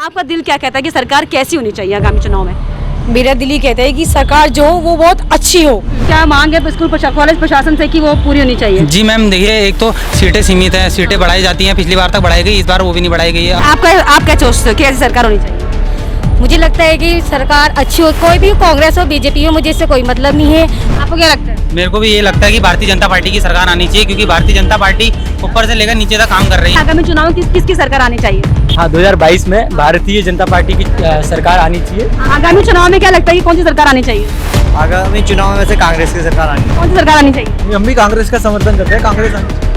आपका दिल क्या कहता है कि सरकार कैसी होनी चाहिए आगामी चुनाव में? मेरा दिल ही कहता है कि सरकार जो हो वो बहुत अच्छी हो। क्या मांग है स्कूल कॉलेज प्रशासन से कि वो पूरी होनी चाहिए? जी मैम, देखिए एक तो सीटें सीमित हैं, सीटें बढ़ाई जाती हैं, पिछली बार तक बढ़ाई गई, इस बार वो भी नहीं बढ़ाई गई है। आप क्या सोचते हो कि ऐसी सरकार होनी चाहिए? मुझे लगता है कि सरकार अच्छी हो, कोई भी कांग्रेस हो बीजेपी हो, मुझे इससे कोई मतलब नहीं है। आपको क्या लगता है? मेरे को भी ये लगता है कि भारतीय जनता पार्टी की सरकार आनी चाहिए, क्योंकि भारतीय जनता पार्टी ऊपर से लेकर नीचे तक काम कर रही है। आगामी चुनाव में किसकी सरकार आनी चाहिए? हाँ, 2022 में भारतीय जनता पार्टी की सरकार आनी चाहिए। आगामी चुनाव में क्या लगता है कि कौन सी सरकार आनी चाहिए? आगामी चुनाव में वैसे कांग्रेस की सरकार आनी कौन सी सरकार आनी चाहिए? हम भी कांग्रेस का समर्थन करते हैं, कांग्रेस आनी चाहिए।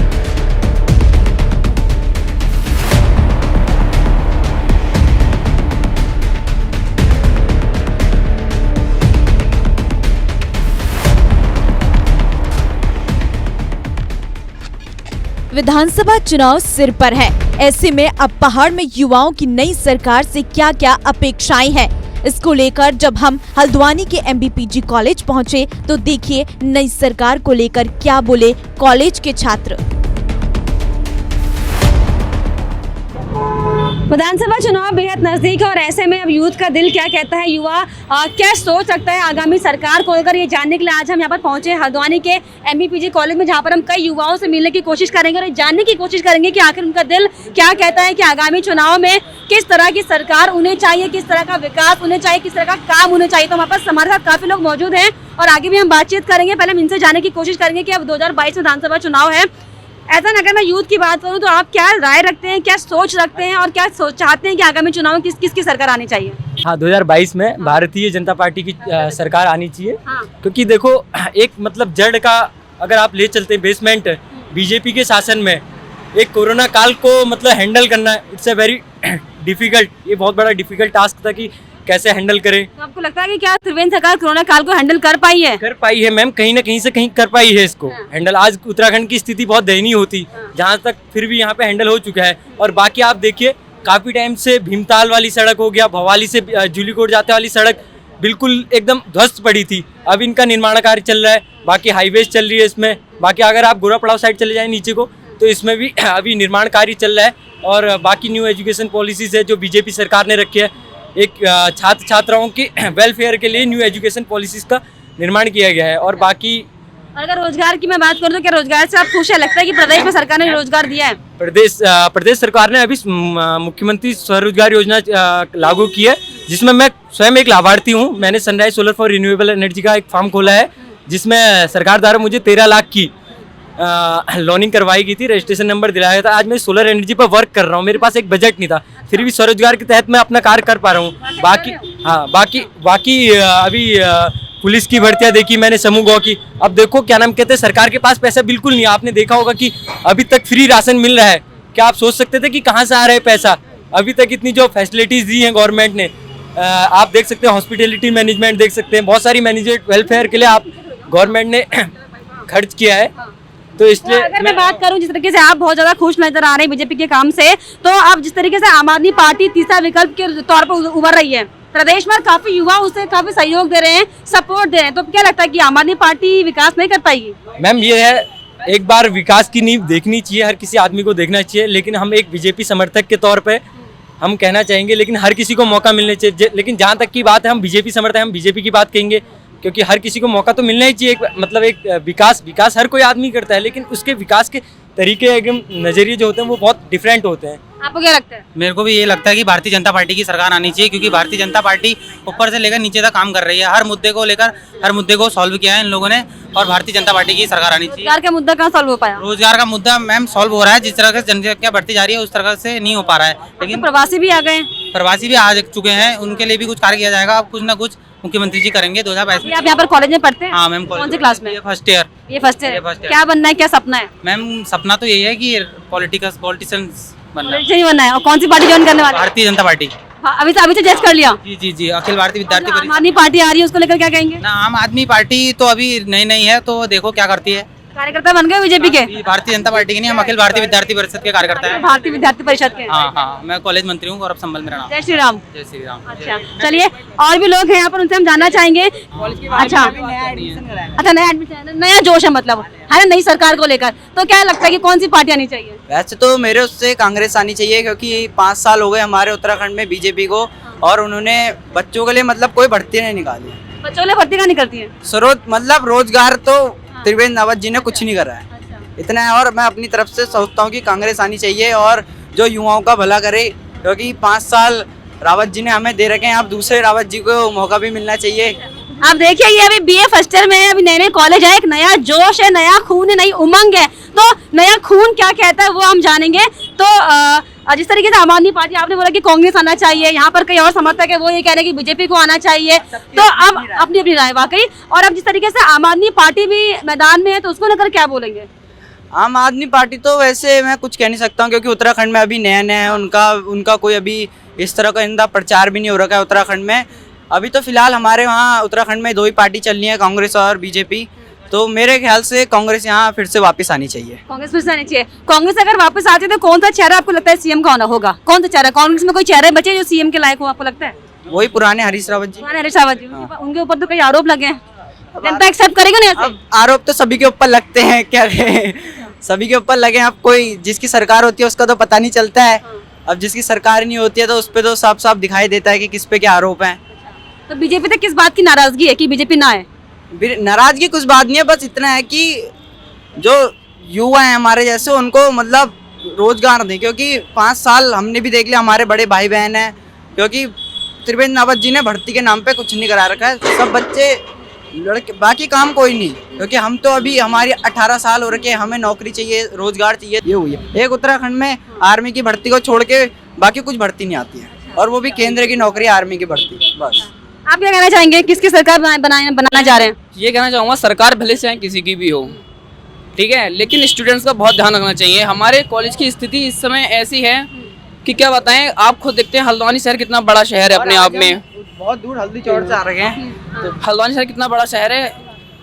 विधानसभा चुनाव सिर पर है। ऐसे में अब पहाड़ में युवाओं की नई सरकार से क्या क्या अपेक्षाएं हैं, इसको लेकर जब हम हल्द्वानी के MBPG कॉलेज पहुंचे तो देखिए नई सरकार को लेकर क्या बोले कॉलेज के छात्र। विधानसभा चुनाव बेहद नजदीक है और ऐसे में अब यूथ का दिल क्या कहता है, युवा क्या सोच सकता है आगामी सरकार को लेकर, ये जानने के लिए आज हम यहाँ पर पहुंचे हल्द्वानी के MBPG कॉलेज में, जहाँ पर हम कई युवाओं से मिलने की कोशिश करेंगे और जानने की कोशिश करेंगे कि आखिर उनका दिल क्या कहता है कि आगामी चुनाव में किस तरह की सरकार उन्हें चाहिए, किस तरह का विकास उन्हें चाहिए, किस तरह का काम उन्हें चाहिए। तो हमारे पास हमारे साथ काफी लोग मौजूद हैं और आगे भी हम बातचीत करेंगे। पहले हम इनसे जानने की कोशिश करेंगे कि अब 2022 विधानसभा चुनाव है। ऐसा अगर मैं यूथ की बात करूं तो आप क्या राय रखते हैं, क्या सोच रखते हैं और क्या चाहते हैं कि आगामी चुनाव में किसकी सरकार आनी चाहिए? हाँ, 2022 में भारतीय जनता पार्टी की सरकार आनी चाहिए। हाँ। क्योंकि देखो, एक मतलब जड़ का अगर आप ले चलते हैं बेसमेंट बीजेपी के शासन में, एक कोरोना काल को मतलब हैंडल करना, इट्स अ वेरी डिफिकल्ट, ये बहुत बड़ा डिफिकल्ट टास्क था कि कैसे हैंडल करें। तो आपको लगता है कि क्या त्रिवेंद्र सरकार कोरोना काल को हैंडल कर पाई है? कर पाई है मैम, कहीं ना कहीं से कहीं कर पाई है इसको हैंडल। आज उत्तराखंड की स्थिति बहुत दयनीय होती, जहाँ तक फिर भी यहाँ पे हैंडल हो चुका है। और बाकी आप देखिए, काफी टाइम से भीमताल वाली सड़क हो गया, भवाली से जूलीकोट जाते वाली सड़क बिल्कुल एकदम ध्वस्त पड़ी थी, अब इनका निर्माण कार्य चल रहा है। बाकी हाईवेज चल रही है इसमें। बाकी अगर आप गोरापड़ाव साइड चले जाए नीचे को, तो इसमें भी अभी निर्माण कार्य चल रहा है। और बाकी न्यू एजुकेशन पॉलिसीज है जो बीजेपी सरकार ने रखी है, एक छात्र छात्राओं के वेलफेयर के लिए न्यू एजुकेशन पॉलिसीज का निर्माण किया गया है। और बाकी अगर रोजगार की मैं बात करूं तो क्या रोजगार से आप खुश है? लगता है कि प्रदेश में सरकार ने रोजगार दिया है? प्रदेश सरकार ने अभी मुख्यमंत्री स्वरोजगार योजना लागू की है, जिसमें मैं स्वयं एक लाभार्थी हूं। मैंने sunrise solar for renewable energy का एक फार्म खोला है, जिसमें सरकार द्वारा मुझे 13 लाख की लोनिंग करवाई गई थी, रजिस्ट्रेशन नंबर दिलाया था। आज मैं सोलर एनर्जी पर वर्क कर रहा हूँ, मेरे पास एक बजट नहीं था, फिर भी स्वरोजगार के तहत मैं अपना कार्य कर पा रहा हूँ। बाकी अभी पुलिस की भर्तियां देखी मैंने समूह गौ की। अब देखो क्या नाम कहते हैं, सरकार के पास पैसा बिल्कुल नहीं है। आपने देखा होगा कि अभी तक फ्री राशन मिल रहा है। क्या आप सोच सकते थे कि कहाँ से आ रहा है पैसा? अभी तक इतनी जो फैसिलिटीज दी हैं गवर्नमेंट ने, आप देख सकते हैं, हॉस्पिटलिटी मैनेजमेंट देख सकते हैं, बहुत सारी मैनेजमेंट वेलफेयर के लिए आप गवर्नमेंट ने खर्च किया है। तो इसलिए अगर मैं बात करूं, जिस तरीके से आप बहुत ज्यादा खुश नजर आ रहे हैं बीजेपी के काम से, तो अब जिस तरीके से आम आदमी पार्टी तीसरा विकल्प के तौर पर उभर रही है, प्रदेश में काफी युवा उसे काफी सहयोग दे रहे हैं, सपोर्ट दे रहे हैं, तो क्या लगता है कि आम आदमी पार्टी विकास नहीं कर पाएगी? मैम, ये है, एक बार विकास की नींव देखनी चाहिए, हर किसी आदमी को देखना चाहिए। लेकिन हम एक बीजेपी समर्थक के तौर पे हम कहना चाहेंगे, लेकिन हर किसी को मौका मिलना चाहिए। लेकिन जहाँ तक की बात है, हम बीजेपी समर्थक, हम बीजेपी की बात कहेंगे, क्योंकि हर किसी को मौका तो मिलना ही चाहिए। मतलब एक विकास हर कोई आदमी करता है, लेकिन उसके विकास के तरीके एकदम नजरिए जो होते हैं वो बहुत डिफरेंट होते हैं। आपको क्या लगता है? मेरे को भी ये लगता है कि भारतीय जनता पार्टी की सरकार आनी चाहिए, क्योंकि भारतीय जनता पार्टी ऊपर से लेकर नीचे तक काम कर रही है। हर मुद्दे को सॉल्व किया है इन लोगों ने, और भारतीय जनता पार्टी की सरकार आनी चाहिए। रोजगार का मुद्दा कहाँ सॉल्व हो पाया? रोजगार का मुद्दा मैम सॉल्व हो रहा है, जिस तरह से जनसंख्या बढ़ती जा रही है उस तरह से नहीं हो पा रहा है। लेकिन प्रवासी भी आ गए, प्रवासी भी आ चुके हैं, उनके लिए भी कुछ कार्य किया जाएगा। अब कुछ ना कुछ मुख्यमंत्री जी करेंगे 2022 में। आप यहाँ पर कॉलेज में पढ़ते हैं? हाँ मैम, कौन सी क्लास में? First year. ये फर्स्ट ईयर। क्या बनना है, क्या सपना है? मैम, सपना तो यही है कि पॉलिटिशियन बनना है। और कौन सी पार्टी ज्वाइन करने वाले? भारतीय जनता पार्टी। हाँ, अभी से जज कर लिया? जी, अखिल भारतीय विद्यार्थी आम आदमी पार्टी आ रही है, उसको लेकर क्या कहेंगे? ना, आम आदमी पार्टी तो अभी नई है, तो देखो क्या करती है। कार्यकर्ता बन गए बीजेपी के? भारतीय जनता पार्टी के नहीं, हम अखिल भारतीय विद्यार्थी परिषद के कार्यकर्ता हैं। भारतीय विद्यार्थी परिषद के? हाँ, मैं कॉलेज मंत्री हूँ, गौरव संबल मेरा नाम। जय श्री राम। जय श्री राम। अच्छा, चलिए और भी लोग हैं यहाँ पर, उनसे हम जानना चाहेंगे। अच्छा, नया एडमिशन, नया जोश है, मतलब है ना, नई सरकार को लेकर। तो क्या लगता है कि कौन सी पार्टी आनी चाहिए? वैसे तो मेरे उससे कांग्रेस आनी चाहिए, क्योंकि 5 साल हो गए हमारे उत्तराखंड में बीजेपी को, और उन्होंने बच्चों के लिए मतलब कोई भर्ती नहीं निकाली। बच्चों ने भर्ती का नहीं करती है। स्रोत मतलब रोजगार तो त्रिवेंद्र रावत जी ने कुछ नहीं करा है, इतना है। और मैं अपनी तरफ से सोचता हूँ कि कांग्रेस आनी चाहिए और जो युवाओं का भला करे, क्योंकि 5 साल रावत जी ने हमें दे रखे हैं, अब दूसरे रावत जी को मौका भी मिलना चाहिए। आप देखिए ये अभी बीए फर्स्ट ईयर में है, अभी नए नए कॉलेज है, एक नया जोश है, नया खून है, नई उमंग है। तो नया खून क्या कहता है वो हम जानेंगे। तो जिस तरीके से आम आदमी पार्टी, आपने बोला कि कांग्रेस आना चाहिए, यहाँ पर कई और समर्थक है वो ये कह रहे हैं कि बीजेपी को आना चाहिए। तो अब अपनी अपनी राय वाकई, और अब जिस तरीके से आम आदमी पार्टी भी मैदान में है तो उसको लेकर क्या बोलेंगे? आम आदमी पार्टी तो वैसे मैं कुछ कह नहीं सकता हूँ, क्योंकि उत्तराखंड में अभी नया नया है, उनका कोई अभी इस तरह का इनका प्रचार भी नहीं हो रखा है उत्तराखंड में। अभी तो फिलहाल हमारे वहाँ उत्तराखंड में 2 ही पार्टी चल रही है, कांग्रेस और बीजेपी। तो मेरे ख्याल से कांग्रेस यहाँ फिर से वापस आनी चाहिए। कांग्रेस फिर से आनी चाहिए। कांग्रेस अगर वापस आती है तो कौन सा चेहरा आपको लगता है सीएम का होना होगा? कौन सा चेहरा कांग्रेस में कोई चेहरे बचे जो सीएम के लायक हो, आपको लगता है? वही पुराने हरीश रावत जी। हरीश रावत जी, उनके ऊपर तो कई आरोप लगे हैं, जनता एक्सेप्ट करेगी नहीं ऐसे? अब आरोप तो सभी के ऊपर लगते हैं, क्या कहें, सभी के ऊपर लगे। अब कोई जिसकी सरकार होती है उसका तो पता नहीं चलता है, अब जिसकी सरकार नहीं होती है तो उस पर तो साफ साफ दिखाई देता है कि किस पे क्या आरोप है। तो बीजेपी से किस बात की नाराजगी है कि बीजेपी ना है? नाराजगी कुछ बात नहीं है, बस इतना है कि जो युवा हैं हमारे जैसे उनको मतलब रोजगार दें, क्योंकि 5 साल हमने भी देख लिया, हमारे बड़े भाई बहन हैं, क्योंकि त्रिवेंद्र रावत जी ने भर्ती के नाम पे कुछ नहीं करा रखा है। सब बच्चे लड़के, बाकी काम कोई नहीं, क्योंकि हम तो अभी हमारी 18 साल हो रखे हैं, हमें नौकरी चाहिए, रोजगार चाहिए। ये हुई है एक उत्तराखंड में आर्मी की भर्ती को छोड़ के बाकी कुछ भर्ती नहीं आती है, और वो भी केंद्र की नौकरी, आर्मी की भर्ती। बस आप क्या कहना चाहेंगे, किसकी सरकार बनाना चाह रहे हैं? ये कहना चाहूँगा सरकार भले से किसी की भी हो, ठीक है, लेकिन स्टूडेंट्स का बहुत ध्यान रखना चाहिए। हमारे कॉलेज की स्थिति इस समय ऐसी है कि क्या बताएं, आप खुद देखते हैं हल्द्वानी शहर कितना बड़ा शहर है अपने आप में, बहुत दूर हल्दी चौड़ से आ रखे हैं। तो हल्द्वानी शहर कितना बड़ा शहर है।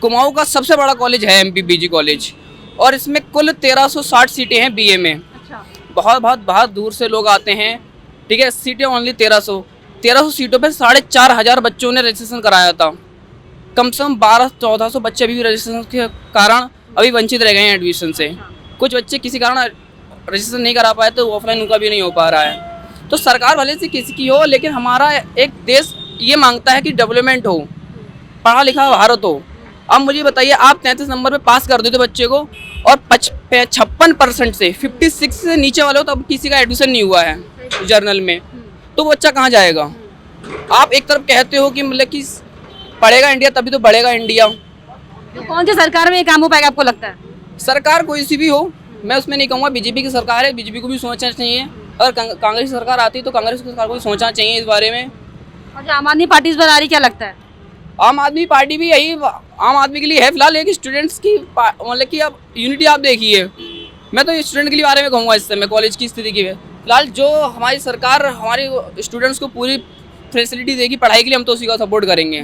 कुमाऊं का सबसे बड़ा कॉलेज है एमपीपीजी कॉलेज, और इसमें कुल 1360 सीटें हैं बीए में। बहुत दूर से लोग आते हैं, ठीक है। सीटें ओनली 1300 सीटों पे 4500 बच्चों ने रजिस्ट्रेशन कराया था। कम से कम 1200-1400 बच्चे अभी भी रजिस्ट्रेशन के कारण अभी वंचित रह गए हैं एडमिशन से। कुछ बच्चे किसी कारण रजिस्ट्रेशन नहीं करा पाए तो ऑफलाइन उनका भी नहीं हो पा रहा है। तो सरकार भले से किसी की हो, लेकिन हमारा एक देश ये मांगता है कि डेवलपमेंट हो, पढ़ा लिखा भारत हो। अब मुझे बताइए, आप 33 नंबर पे पास कर देते बच्चे को, और 56% से 56 से नीचे वाले हो तो अब किसी का एडमिशन नहीं हुआ है जर्नल में, तो वो बच्चा कहाँ जाएगा? आप एक तरफ कहते हो कि मतलब कि पढ़ेगा इंडिया तभी तो बढ़ेगा इंडिया। तो कौन सी सरकार में ये काम हो पाएगा आपको लगता है? सरकार कोई सी भी हो, मैं उसमें नहीं कहूँगा बीजेपी की सरकार है, बीजेपी को भी सोचना चाहिए। अगर कांग्रेस की सरकार आती तो कांग्रेस की सरकार को भी सोचना चाहिए इस बारे में। और जो आम आदमी पार्टी इस बार आ रही, क्या लगता है? आम आदमी पार्टी भी यही आम आदमी के लिए है फिलहाल, एक स्टूडेंट्स की मतलब कि अब यूनिटी आप देखिए। मैं तो स्टूडेंट के लिए बारे में कहूँगा इस समय कॉलेज की स्थिति की फिलहाल जो हमारी सरकार हमारे स्टूडेंट्स को पूरी फैसिलिटी देगी पढ़ाई के लिए, हम तो उसी का सपोर्ट करेंगे।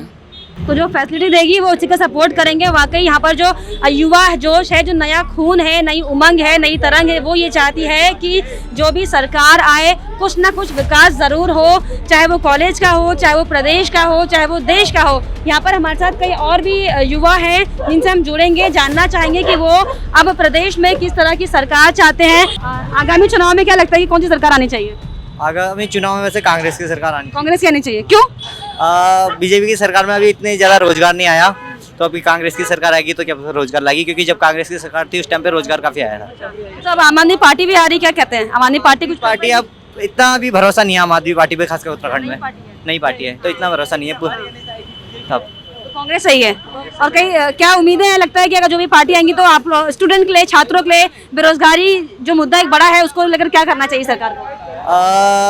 तो जो फैसिलिटी देगी वो उसी का सपोर्ट करेंगे। वाकई यहाँ पर जो युवा जोश है, जो नया खून है, नई उमंग है, नई तरंग है, वो ये चाहती है कि जो भी सरकार आए कुछ ना कुछ विकास ज़रूर हो, चाहे वो कॉलेज का हो, चाहे वो प्रदेश का हो, चाहे वो देश का हो। यहाँ पर हमारे साथ कई और भी युवा हैं जिनसे हम जुड़ेंगे, जानना चाहेंगे कि वो अब प्रदेश में किस तरह की सरकार चाहते हैं। आगामी चुनाव में क्या लगता है कि कौन सी सरकार आनी चाहिए? आगामी चुनाव में वैसे कांग्रेस की सरकार आनी कांग्रेस की आनी चाहिए। क्यों? बीजेपी की सरकार में अभी इतने ज़्यादा रोजगार नहीं आया, तो अभी कांग्रेस की सरकार आएगी तो क्या पता रोजगार लाएगी, क्योंकि जब कांग्रेस की सरकार थी उस टाइम पे रोजगार काफ़ी आया था। तो अब आम आदमी पार्टी भी आ रही, क्या कहते हैं? आम आदमी पार्टी कुछ पार्टी अब इतना भी भरोसा नहीं है आम आदमी पार्टी पे, खासकर उत्तराखंड में नई पार्टी है तो इतना भरोसा नहीं है तब। कांग्रेस सही है। और कई क्या उम्मीदें हैं? लगता है कि अगर जो भी पार्टी आएंगी तो आप स्टूडेंट के लिए, छात्रों के लिए, बेरोजगारी जो मुद्दा एक बड़ा है उसको लेकर क्या करना चाहिए सरकार को?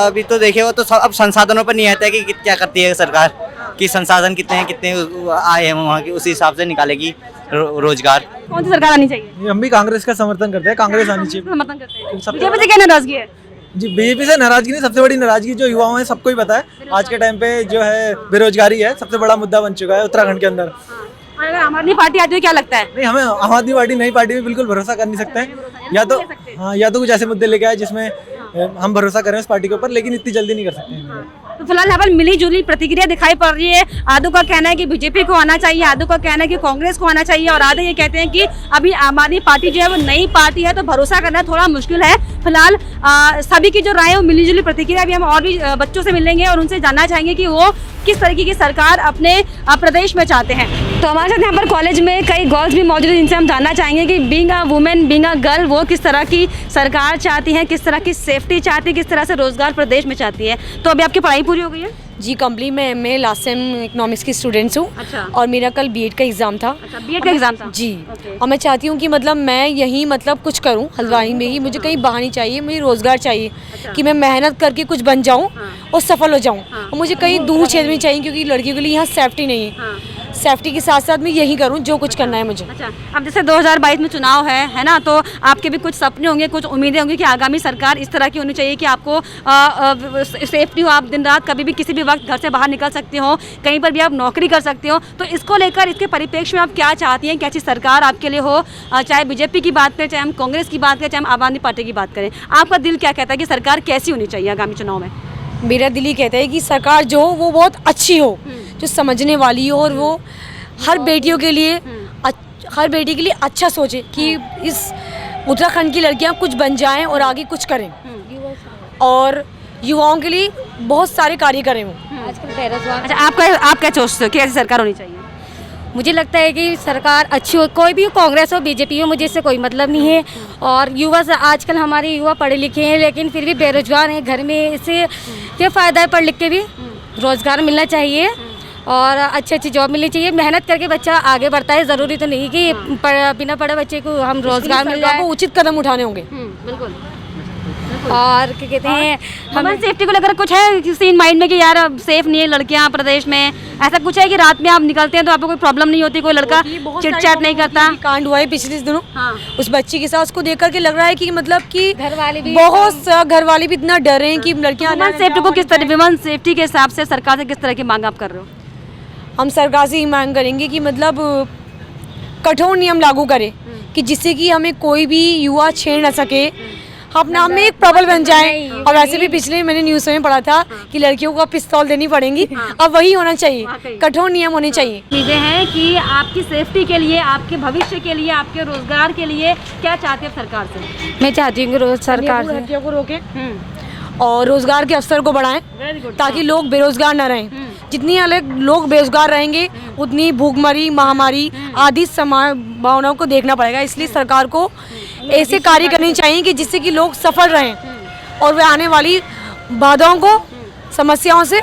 अभी तो देखिए वो तो अब संसाधनों पर नहीं आता है कि क्या करती है सरकार, कि संसाधन कितने हैं, कितने आए हैं वहाँ के, उसी हिसाब से निकालेगी रोजगार। कौन सी सरकार आनी चाहिए? हम भी कांग्रेस का समर्थन करते हैं, कांग्रेस आनी चाहिए। समर्थन करते हैं। बीजेपी से क्या नाराजगी है? जी बीजेपी से नाराजगी नहीं, सबसे बड़ी नाराजगी जो युवाओं है सबको ही पता है आज के टाइम पे जो है बेरोजगारी है, सबसे बड़ा मुद्दा बन चुका है उत्तराखंड के अंदर। अगर आम आदमी पार्टी आती है क्या लगता है? नहीं, हमें आम आदमी पार्टी नई पार्टी में बिल्कुल भरोसा कर नहीं सकते हैं, या तो हाँ, या तो कुछ ऐसे मुद्दे लेके आए जिसमें हम भरोसा करें उस पार्टी के ऊपर, लेकिन इतनी जल्दी नहीं कर सकते हैं। तो फिलहाल यहाँ पर मिली जुली प्रतिक्रिया दिखाई पड़ रही है। आधों का कहना है कि बीजेपी को आना चाहिए, आधों का कहना है कि कांग्रेस को आना चाहिए, और आधे ये कहते हैं कि अभी आम आदमी पार्टी जो है वो नई पार्टी है तो भरोसा करना थोड़ा मुश्किल है। फिलहाल सभी की जो राय है वो मिली जुली प्रतिक्रिया। अभी हम और भी बच्चों से मिलेंगे और उनसे जानना चाहेंगे कि वो किस तरीके की सरकार अपने प्रदेश में चाहते हैं। तो हमारे साथ यहाँ पर कॉलेज में कई गर्ल्स भी मौजूद हैं जिनसे हम जानना चाहेंगे कि being a women, being a girl, वो किस तरह की सरकार चाहती हैं, किस तरह की सेफ्टी चाहती है, किस तरह से रोजगार प्रदेश में चाहती है। तो अभी आपकी पढ़ाई पूरी हो गई है? जी कंप्लीट। मैं लास्ट टाइम इकोनॉमिक्स की स्टूडेंट्स हूँ। अच्छा। और मेरा कल बीएड का एग्ज़ाम था। अच्छा, बीएड का एग्जाम था? जी। ओके। और मैं चाहती हूँ कि मतलब मैं यहीं मतलब कुछ करूँ हल्द्वानी में ही, मुझे कहीं बाहर नहीं चाहिए, मुझे रोज़गार चाहिए। अच्छा। कि मैं मेहनत करके कुछ बन जाऊँ और सफल हो जाऊँ। हाँ। और मुझे कहीं दूर क्षेत्र में चाहिए क्योंकि लड़कियों के लिए यहाँ सेफ्टी नहीं है। हाँ। सेफ्टी के साथ साथ मैं यही करूँ जो कुछ करना है मुझे। अच्छा, अब जैसे 2022 में चुनाव है ना, तो आपके भी कुछ सपने होंगे, कुछ उम्मीदें होंगी कि आगामी सरकार इस तरह की होनी चाहिए कि आपको सेफ्टी हो, आप दिन रात कभी भी किसी भी वक्त घर से बाहर निकल सकते हो, कहीं पर भी आप नौकरी कर सकते हो। तो इसको लेकर, इसके परिप्रेक्ष्य में आप क्या चाहती हैं, कैसी सरकार आपके लिए हो? चाहे बीजेपी की बात करें, चाहे हम कांग्रेस की बात करें, चाहे हम आम आदमी पार्टी की बात करें, आपका दिल क्या कहता है कि सरकार कैसी होनी चाहिए आगामी चुनाव में? मेरा दिल ही कहता है कि सरकार जो हो वो बहुत अच्छी हो, जो समझने वाली हो, और वो हर बेटियों के लिए हर बेटी के लिए अच्छा सोचे कि इस उत्तराखंड की लड़कियां कुछ बन जाएं और आगे कुछ करें, और युवाओं के लिए बहुत सारे कार्य करें वो। आजकल बेरोजगार। अच्छा, आप क्या सोचते हो कि ऐसी सरकार होनी चाहिए? मुझे लगता है कि सरकार अच्छी हो, कोई भी हो, कांग्रेस हो, बीजेपी हो, मुझे इससे कोई मतलब नहीं है। और युवा से आजकल हमारे युवा पढ़े लिखे हैं लेकिन फिर भी बेरोजगार हैं घर में। इससे क्या फ़ायदा है पढ़ लिख के भी? रोज़गार मिलना चाहिए और अच्छी जॉब मिलनी चाहिए। मेहनत करके बच्चा आगे बढ़ता है, ज़रूरी तो नहीं कि बिना पढ़े बच्चे को हम रोज़गार मिल जाए। को उचित कदम उठाने होंगे। बिल्कुल। और क्या कहते हैं, हमें सेफ्टी को लेकर कुछ है किसी माइंड में कि यार अब सेफ नहीं है लड़कियां प्रदेश में? ऐसा कुछ है कि रात में आप निकलते हैं तो आपको कोई प्रॉब्लम नहीं होती, कोई लड़का चिट-चैट नहीं करता? कांड हुआ है पिछले दिनों। हाँ। उस बच्ची के साथ, उसको देख करके लग रहा है कि मतलब कि घर वाले भी बहुत घर वाले भी इतना डरे हैं कि लड़कियां वुमेन सेफ्टी को किस तरह, वुमेन सेफ्टी के हिसाब से सरकार से किस तरह की मांग आप कर रहे हो? हम सरकार से ही मांग करेंगे कि मतलब कठोर नियम लागू करे कि जिससे कि हमें कोई भी युवा छेड़ न सके, अपने आप में एक प्रबल बन जाए। और वैसे भी पिछले मैंने न्यूज़ में पढ़ा था कि लड़कियों को पिस्तौल देनी पड़ेगी। अब वही होना चाहिए, कठोर नियम होने चाहिए। चीज़ें हैं कि आपकी सेफ्टी के लिए, आपके भविष्य के लिए, आपके रोजगार के लिए क्या चाहते हैं सरकार से? मैं चाहती हूँ कि सरकार से लड़कियों को रोके और रोजगार के अवसर को बढ़ाएं ताकि लोग बेरोजगार न रहें। जितनी अलग लोग बेरोजगार रहेंगे उतनी भूखमरी, महामारी आदि संभावनाओं को देखना पड़ेगा। इसलिए सरकार को ऐसे कार्य करने चाहिए कि जिससे कि लोग सफल रहें और वे आने वाली बाधाओं को, समस्याओं से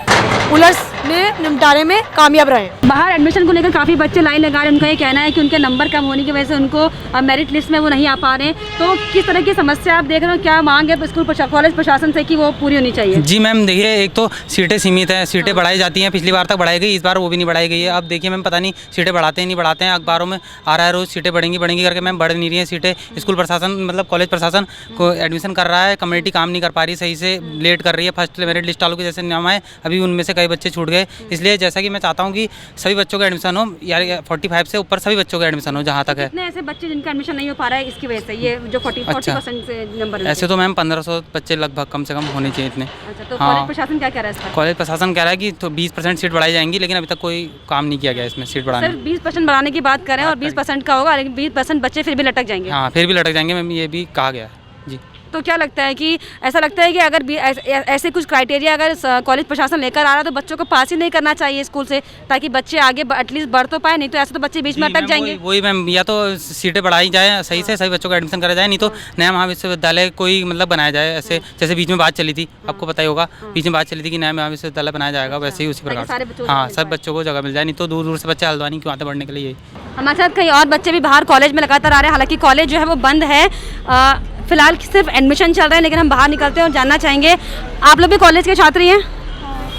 उलझने निपटारे में कामयाब रहें। बाहर एडमिशन को लेकर काफ़ी बच्चे लाइन लगा रहे हैं। उनका ये कहना है कि उनके नंबर कम होने की वजह से उनको मेरिट लिस्ट में वो नहीं आ पा रहे हैं। तो किस तरह की समस्या आप देख रहे हो, क्या मांग है स्कूल कॉलेज प्रशासन से कि वो पूरी होनी चाहिए? जी मैम, देखिए एक तो सीटें सीमित हैं, सीटें बढ़ाई जाती हैं, पिछली बार तक बढ़ाई गई, इस बार वो भी नहीं बढ़ाई गई है। अब देखिए मैम, पता नहीं सीटें बढ़ाते हैं नहीं बढ़ाते हैं, अखबारों में आ रहा है रोज़ सीटें बढ़ेंगी करके, मैम बढ़ नहीं रही हैं सीटें। स्कूल प्रशासन मतलब कॉलेज प्रशासन को एडमिशन कर रहा है, कमेटी काम नहीं कर पा रही, सही से लेट कर रही है। फर्स्ट मेरिट लिस्ट वालों के जैसे नाम आए, अभी उनमें से कई बच्चे छूट गए। इसलिए जैसा कि मैं चाहता हूँ कि सभी बच्चों का एडमिशन हो, यार 45 से ऊपर सभी बच्चों का एडमिशन हो जहाँ तक है। कितने ऐसे बच्चे जिनका एडमिशन नहीं हो पा रहा है इसकी वजह से, ये जो 40% से नंबर? ऐसे तो मैम 1500 बच्चे लगभग कम से कम होने चाहिए इतने। अच्छा, तो हाँ। कॉलेज प्रशासन क्या कह रहा है इस पर? कॉलेज प्रशासन कह रहा है कि तो 20% सीट बढ़ाई जाएंगी, लेकिन अभी तक कोई काम नहीं किया गया इसमें सीट बढ़ाने। सर 20% बढ़ाने की बात करें और 20% का होगा, लेकिन 20% बच्चे फिर भी लटक जाएंगे। हाँ, फिर भी लटक जाएंगे मैम, ये भी कहा गया है जी। तो क्या लगता है कि ऐसा लगता है कि अगर ऐसे कुछ क्राइटेरिया अगर कॉलेज प्रशासन लेकर आ रहा है तो बच्चों को पास ही नहीं करना चाहिए स्कूल से, ताकि बच्चे आगे एटलीस्ट बढ़ तो पाए, नहीं तो ऐसे तो बच्चे बीच में अटक जाएंगे। वही मैम, या तो सीटें बढ़ाई जाए सही से, सही बच्चों का एडमिशन करा जाए, नहीं तो नया महाविश्वविद्यालय कोई मतलब बनाया जाए। ऐसे जैसे बीच में बात चली थी, आपको पता ही होगा, बीच में बात चली थी कि नया महाविश्वविद्यालय बनाया जाएगा, वैसे ही उसी प्रकार से हाँ सब बच्चों को जगह मिल जाए, नहीं तो दूर दूर से बच्चे हल्द्वानी क्यों आते पढ़ने के लिए। हमारे साथ कई और बच्चे भी बाहर कॉलेज में लगातार आ रहे हैं, हालांकि कॉलेज जो है वो बंद है, फिलहाल सिर्फ एडमिशन चल रहा है, लेकिन हम बाहर निकलते हैं और जानना चाहेंगे, आप लोग भी कॉलेज के छात्र हैं?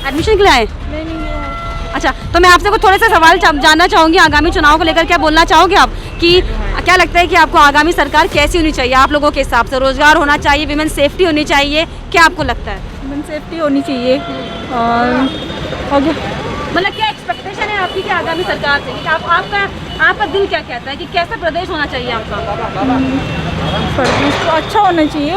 एडमिशन के लिए आए? अच्छा, तो मैं आपसे कुछ थोड़े से सवाल जानना चाहूँगी आगामी चुनाव को लेकर। क्या बोलना चाहोगे आप कि क्या लगता है कि आपको आगामी सरकार कैसी होनी चाहिए आप लोगों के हिसाब से? रोजगार होना चाहिए, विमेन सेफ्टी होनी चाहिए, क्या आपको लगता है? विमेन सेफ्टी होनी चाहिए और मतलब क्या एक्सपेक्टेशन है आपकी कि आगामी सरकार से, कि आपका दिल क्या कहता है कि कैसा प्रदेश होना चाहिए आपका? तो अच्छा होना चाहिए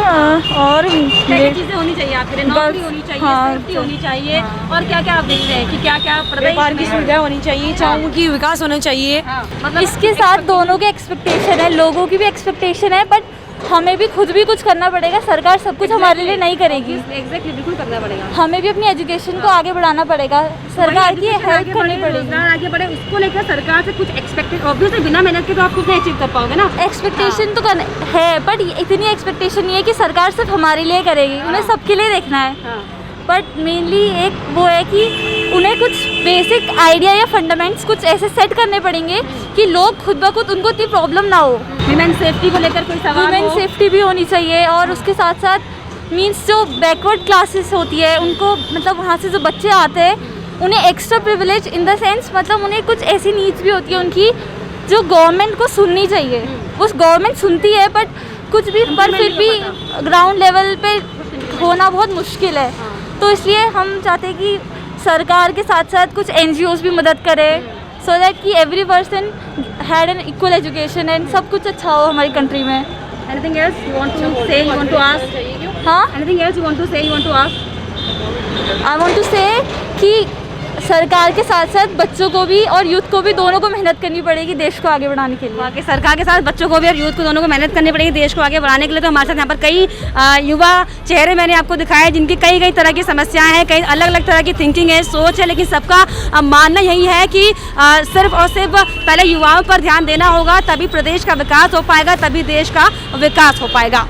और क्या चीजें होनी चाहिए आपके लिए? नौकरी होनी चाहिए, हाँ, सेफ्टी होनी चाहिए, और क्या क्या आप देख रहे हैं कि क्या क्या व्यापार की सुविधा होनी चाहिए, चाहूँ की विकास होना चाहिए। मतलब इसके साथ दोनों के एक्सपेक्टेशन है, लोगों की भी एक्सपेक्टेशन है, बट हमें भी खुद भी कुछ करना पड़ेगा। सरकार सब कुछ हमारे लिए नहीं करेगी। एग्जैक्टली बिल्कुल करना पड़ेगा। हमें भी अपनी एजुकेशन को आगे बढ़ाना पड़ेगा, सरकार की हेल्प करनी पड़ेगी। रोजगार आगे बढ़े उसको लेकर सरकार से कुछ एक्सपेक्टेड, ऑब्वियसली बिना मेहनत के तो आप कुछ नहीं अचीव कर पाओगे ना। एक्सपेक्टेशन तो है, बट इतनी एक्सपेक्टेशन नहीं है कि सरकार सिर्फ हमारे लिए करेगी, उन्हें सबके लिए देखना है। बट मेनली एक वो है कि उन्हें कुछ बेसिक आइडिया या फंडामेंट्स कुछ ऐसे सेट करने पड़ेंगे कि लोग खुद ब खुद उनको इतनी प्रॉब्लम ना हो। वीमेन सेफ्टी को लेकर कोई सवाल वुमेन सेफ्टी भी होनी चाहिए, और उसके साथ साथ मीन्स जो बैकवर्ड क्लासेस होती है उनको, मतलब वहाँ से जो बच्चे आते हैं उन्हें extra privilege in the sense, मतलब उन्हें कुछ ऐसी नीड्स भी होती है उनकी जो गवर्नमेंट को सुननी चाहिए। उस गवर्नमेंट सुनती है बट कुछ भी, पर फिर भी ग्राउंड लेवल पे होना बहुत मुश्किल है। तो इसलिए हम चाहते हैं कि सरकार के साथ साथ कुछ NGOs भी मदद करें, सो दैट कि every person had an equal education and सब कुछ अच्छा हो हमारी कंट्री में। Anything else you want to say, you want to ask? हाँ, Anything else you want to say, you want to ask? I want to say कि सरकार के साथ साथ बच्चों को भी और यूथ को भी, दोनों को मेहनत करनी पड़ेगी देश को आगे बढ़ाने के लिए। बाकी सरकार के साथ बच्चों को भी और यूथ को दोनों को मेहनत करनी पड़ेगी देश को आगे बढ़ाने के लिए। तो हमारे साथ यहाँ पर कई युवा चेहरे मैंने आपको दिखाए जिनकी कई कई तरह की समस्याएं हैं, कई अलग अलग तरह की थिंकिंग है, सोच है, लेकिन सबका मानना यही है कि सिर्फ और सिर्फ पहले युवाओं पर ध्यान देना होगा, तभी प्रदेश का विकास हो पाएगा, तभी देश का विकास हो पाएगा।